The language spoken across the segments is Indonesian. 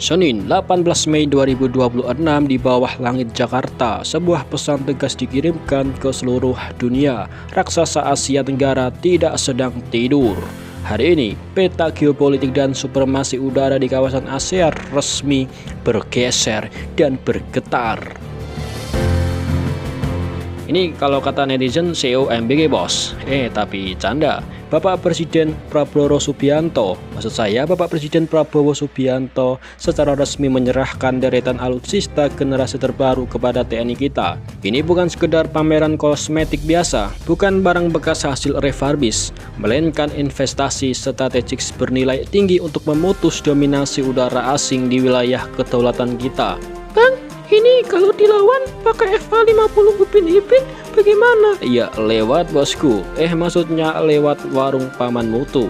Senin 18 Mei 2026 di bawah langit Jakarta, sebuah pesan tegas dikirimkan ke seluruh dunia. Raksasa Asia Tenggara tidak sedang tidur. Hari ini, peta geopolitik dan supremasi udara di kawasan ASEAN resmi bergeser dan bergetar. Ini kalau kata netizen COMBG bos. Tapi canda. Bapak Presiden Prabowo Subianto, maksud saya Bapak Presiden Prabowo Subianto secara resmi menyerahkan deretan alutsista generasi terbaru kepada TNI kita. Ini bukan sekedar pameran kosmetik biasa, bukan barang bekas hasil refurbish, melainkan investasi strategis bernilai tinggi untuk memutus dominasi udara asing di wilayah kedaulatan kita. Bang, ini kalau dilawan pakai FA50 Upin Ipin bagaimana? Iya, lewat bosku. Maksudnya lewat warung Paman Mutu.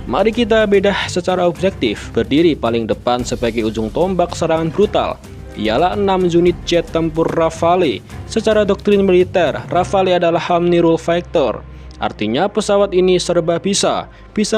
Mari kita bedah secara objektif. Berdiri paling depan sebagai ujung tombak serangan brutal ialah 6 unit jet tempur Rafale. Secara doktrin militer, Rafale adalah Omni-Rule Fighter. Artinya pesawat ini serba bisa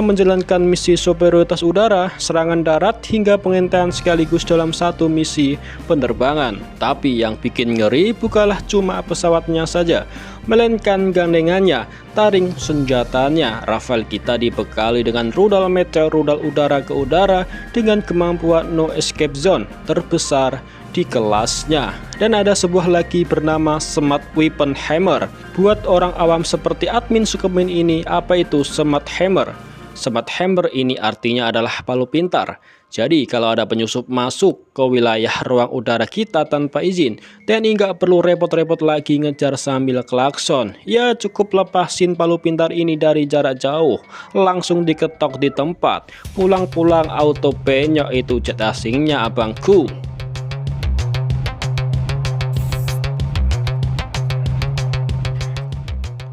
menjalankan misi superioritas udara, serangan darat, hingga pengintaian sekaligus dalam satu misi penerbangan. Tapi yang bikin ngeri bukanlah cuma pesawatnya saja, melainkan gandengannya, taring senjatanya. Rafale kita dibekali dengan rudal meteor, rudal udara ke udara dengan kemampuan no escape zone terbesar di kelasnya. Dan ada sebuah lagi bernama Smart Weapon Hammer. Buat orang awam seperti admin Sukemin ini, apa itu Smart Hammer? Smart Hammer ini artinya adalah palu pintar. Jadi kalau ada penyusup masuk ke wilayah ruang udara kita tanpa izin, TNI nggak perlu repot-repot lagi ngejar sambil klakson. Ya cukup lepasin palu pintar ini dari jarak jauh, langsung diketok di tempat. Pulang-pulang auto penyok itu jet asingnya abangku.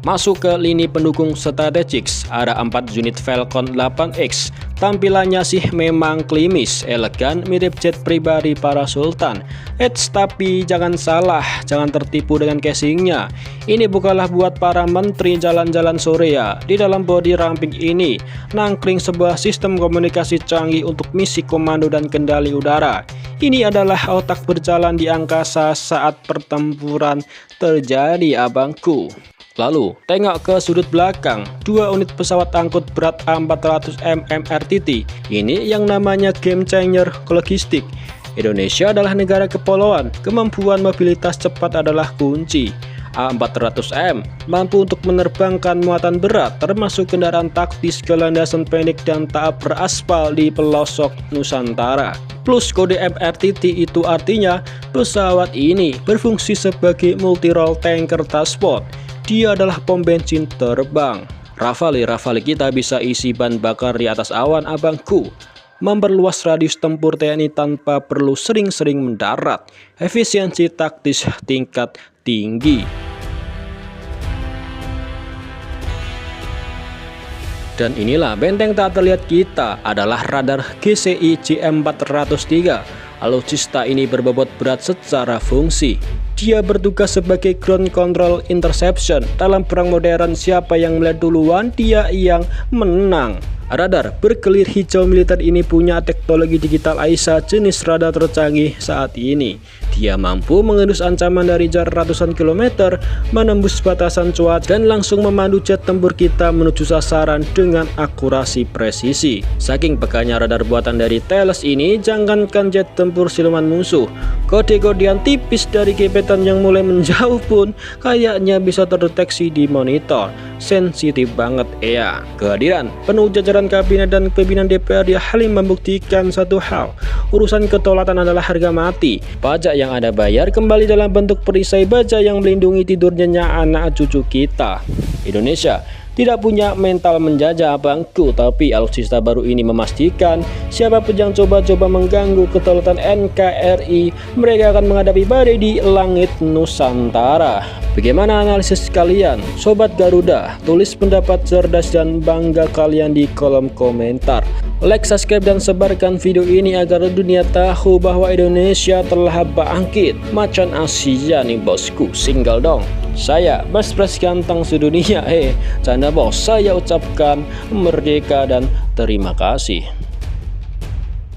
Masuk ke lini pendukung strategis, ada 4 unit Falcon 8X. Tampilannya sih memang klimis, elegan, mirip jet pribadi para sultan. Tapi jangan salah, jangan tertipu dengan casingnya. Ini bukanlah buat para menteri jalan-jalan sore ya. Di dalam bodi ramping ini, nangkring sebuah sistem komunikasi canggih untuk misi komando dan kendali udara. Ini adalah otak berjalan di angkasa saat pertempuran terjadi abangku. Lalu, tengok ke sudut belakang, 2 unit pesawat angkut berat A400M MRTT. Ini yang namanya game changer logistik. Indonesia adalah negara kepulauan, kemampuan mobilitas cepat adalah kunci. A400M mampu untuk menerbangkan muatan berat, termasuk kendaraan taktis ke landasan pendek dan tak beraspal di pelosok Nusantara. Plus kode MRTT itu artinya pesawat ini berfungsi sebagai multi-role tanker transport. Dia adalah pom bensin terbang. Rafale kita bisa isi bahan bakar di atas awan abangku. Memperluas radius tempur TNI tanpa perlu sering-sering mendarat. Efisiensi taktis tingkat tinggi. Dan inilah benteng tak terlihat kita adalah radar GCI JM403. Alutsista ini berbobot berat secara fungsi. Dia bertugas sebagai ground control interception. Dalam perang modern, siapa yang melihat duluan, dia yang menang. Radar berkelir hijau militer ini punya teknologi digital AESA jenis radar tercanggih saat ini. Dia mampu mengendus ancaman dari jarak ratusan kilometer, menembus batasan cuaca, dan langsung memandu jet tempur kita menuju sasaran dengan akurasi presisi. Saking pekanya radar buatan dari Thales ini, jangankan jet tempur siluman musuh, kode-kodean tipis dari gebetan yang mulai menjauh pun kayaknya bisa terdeteksi di monitor. Sensitif banget ya. Kehadiran penuh jajaran kabinet dan pimpinan DPR Halim membuktikan satu hal, urusan kedaulatan adalah harga mati. Pajak yang ada bayar kembali dalam bentuk perisai baja yang melindungi tidur nyenyak anak cucu kita. Indonesia tidak punya mental menjajah abangku, tapi alutsista baru ini memastikan siapapun yang coba-coba mengganggu kedaulatan NKRI, mereka akan menghadapi badai di langit Nusantara. Bagaimana analisis kalian, Sobat Garuda? Tulis pendapat cerdas dan bangga kalian di kolom komentar. Like, subscribe, dan sebarkan video ini agar dunia tahu bahwa Indonesia telah bangkit. Macan Asia nih bosku, single dong. Saya Bas ganteng sedunia. Canda bos, saya ucapkan merdeka dan terima kasih.